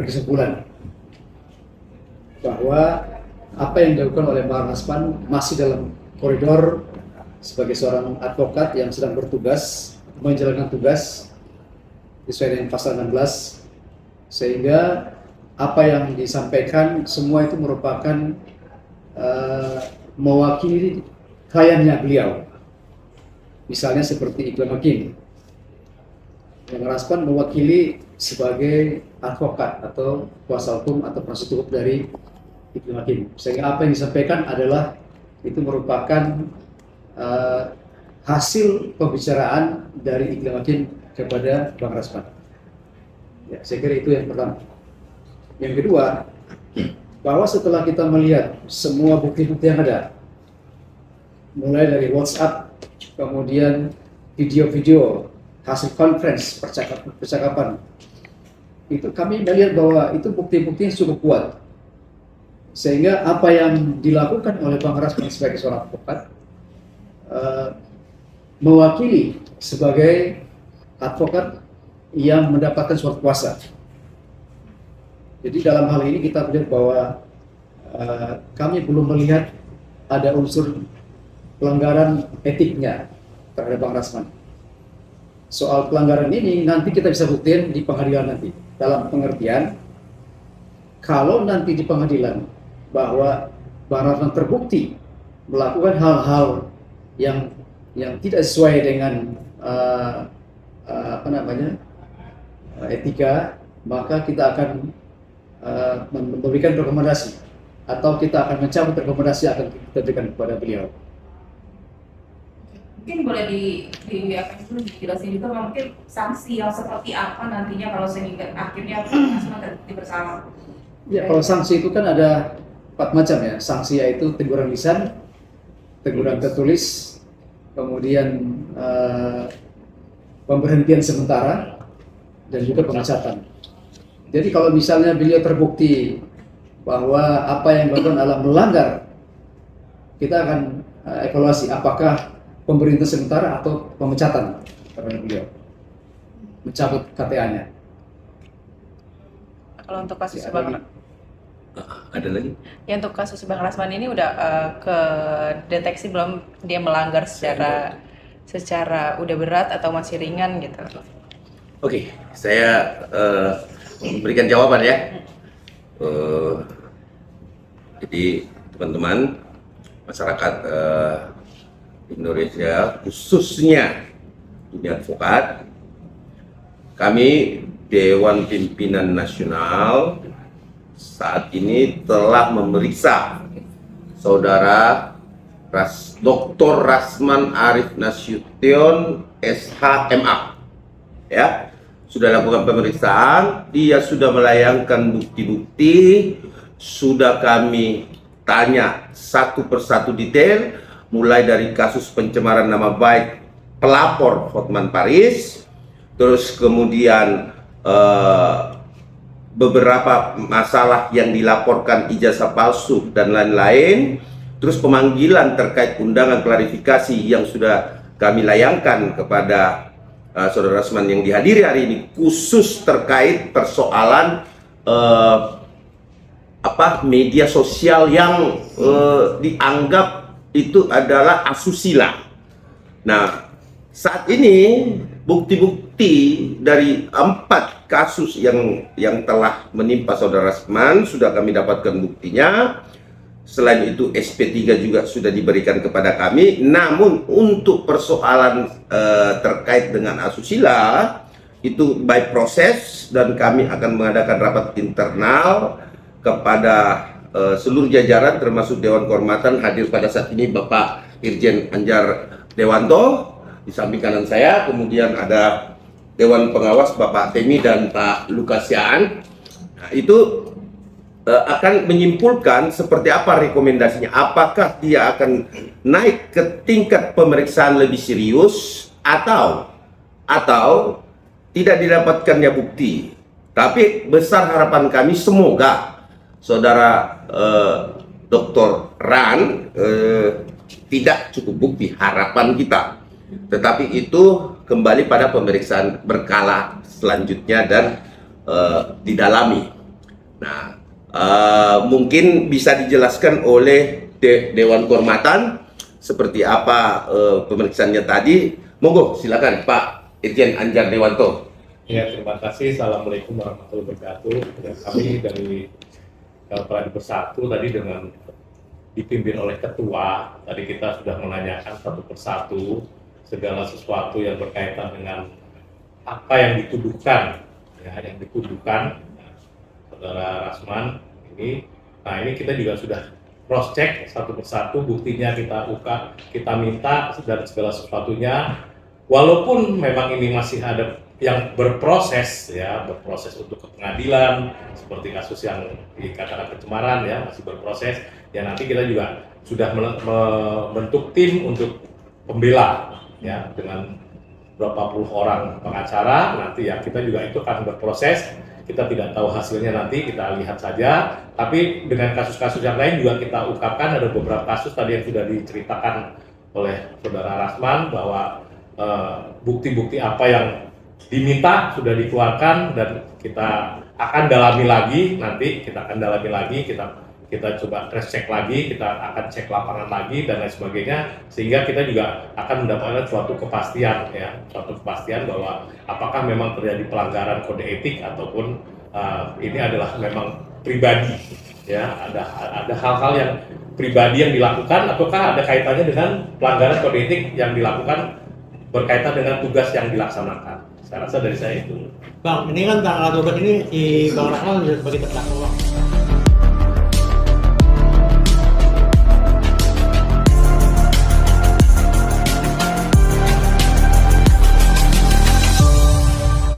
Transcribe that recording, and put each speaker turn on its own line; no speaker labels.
kesimpulan bahwa apa yang dilakukan oleh Bang Rasman masih dalam koridor sebagai seorang advokat yang sedang bertugas menjalankan tugas sesuai dengan pasal 16, sehingga apa yang disampaikan semua itu merupakan mewakili kliennya beliau. Misalnya seperti Iqbal Makin, yang Rasman mewakili sebagai advokat atau kuasa hukum atau penasihat hukum dari Iqbal Makin, sehingga apa yang disampaikan adalah itu merupakan hasil pembicaraan dari Iqbal Makin kepada Bang Rasman. Ya, saya kira itu yang pertama. Yang kedua, bahwa setelah kita melihat semua bukti-bukti yang ada, mulai dari WhatsApp, kemudian video-video, hasil conference, percakapan, itu kami melihat bahwa itu bukti-bukti yang cukup kuat. Sehingga apa yang dilakukan oleh Bang Rasman sebagai seorang advokat, mewakili sebagai advokat yang mendapatkan surat kuasa. Jadi dalam hal ini kita melihat bahwa kami belum melihat ada unsur pelanggaran etiknya terhadap Bang Rasman. Soal pelanggaran ini nanti kita bisa buktiin di pengadilan nanti. Dalam pengertian, kalau nanti di pengadilan bahwa Bang Rasman terbukti melakukan hal-hal yang tidak sesuai dengan etika, maka kita akan memberikan rekomendasi atau kita akan mencabut rekomendasi yang akan kita berikan kepada beliau.
Mungkin boleh dijelasin juga mungkin sanksi yang seperti apa nantinya kalau sehingga akhirnya semua terbukti bersama.
Ya, kalau sanksi itu kan ada 4 macam ya. Sanksi yaitu teguran lisan, teguran tertulis, kemudian pemberhentian sementara, dan juga pemecatan. Jadi kalau misalnya beliau terbukti bahwa apa yang dilakukan adalah melanggar, kita akan evaluasi apakah pemberhentian sementara atau pemecatan terhadap beliau, mencabut KTA-nya.
Kalau untuk kasus
Ya,
Bang
ada lagi?
Ya, untuk kasus Bang Rasman ini udah ke deteksi belum dia melanggar secara udah berat atau masih ringan gitu?
Oke, saya memberikan jawaban ya. Jadi teman-teman masyarakat Indonesia, khususnya dunia advokat, kami Dewan Pimpinan Nasional saat ini telah memeriksa Saudara Dr. Rasman Arief Nasution SH.MA. Ya, sudah lakukan pemeriksaan, dia sudah melayangkan bukti-bukti, sudah kami tanya satu persatu detail, mulai dari kasus pencemaran nama baik pelapor Hotman Paris, terus kemudian beberapa masalah yang dilaporkan ijazah palsu dan lain-lain, terus pemanggilan terkait undangan klarifikasi yang sudah kami layangkan kepada Saudara Rasman yang dihadiri hari ini, khusus terkait persoalan media sosial yang dianggap itu adalah asusila. Nah, saat ini bukti-bukti dari 4 kasus yang telah menimpa Saudara Rasman sudah kami dapatkan buktinya. Selain itu SP3 juga sudah diberikan kepada kami. Namun untuk persoalan terkait dengan asusila itu by proses, dan kami akan mengadakan rapat internal kepada seluruh jajaran termasuk Dewan Kehormatan. Hadir pada saat ini Bapak Irjen Anjar Dewanto di samping kanan saya, kemudian ada Dewan Pengawas Bapak Temi dan Pak Lukasian. Nah, itu akan menyimpulkan seperti apa rekomendasinya, apakah dia akan naik ke tingkat pemeriksaan lebih serius atau tidak didapatkannya bukti. Tapi besar harapan kami semoga Saudara Dr. Ran tidak cukup bukti, harapan kita. Tetapi itu kembali pada pemeriksaan berkala selanjutnya dan didalami. Nah, mungkin bisa dijelaskan oleh Dewan Kehormatan seperti apa pemeriksaannya tadi. Monggo, silakan Pak Irjen Anjar Dewanto.
Ya, terima kasih. Assalamualaikum warahmatullahi wabarakatuh. Ya, kami dari Pradi Bersatu tadi dengan dipimpin oleh ketua, tadi kita sudah menanyakan satu persatu segala sesuatu yang berkaitan dengan apa yang dituduhkan, ya, yang dituduhkan saudara Rasman ini. Nah, ini kita juga sudah cross check satu persatu, buktinya kita kita minta dan segala sesuatunya. Walaupun memang ini masih ada yang berproses, ya, berproses untuk ke pengadilan, seperti kasus yang dikatakan pencemaran, ya, masih berproses. Ya, nanti kita juga sudah membentuk tim untuk pembela, ya, dengan berapa puluh orang pengacara. Nanti ya kita juga itu akan berproses. Kita tidak tahu hasilnya, nanti kita lihat saja. Tapi dengan kasus-kasus yang lain juga kita ungkapkan, ada beberapa kasus tadi yang sudah diceritakan oleh saudara Rasman bahwa bukti-bukti apa yang diminta sudah dikeluarkan dan kita akan dalami lagi. Nanti kita akan dalami lagi, kita coba cross check lagi, kita akan cek lapangan lagi dan lain sebagainya, sehingga kita juga akan mendapatkan suatu kepastian, ya, suatu kepastian bahwa apakah memang terjadi pelanggaran kode etik ataupun ini adalah memang pribadi, ya, ada hal-hal yang pribadi yang dilakukan ataukah ada kaitannya dengan pelanggaran kode etik yang dilakukan berkaitan dengan tugas yang dilaksanakan. Saya rasa dari saya itu.
Bang, ini kan tanggal 12 ini si Bang Rahman sudah sebagai terdakwa.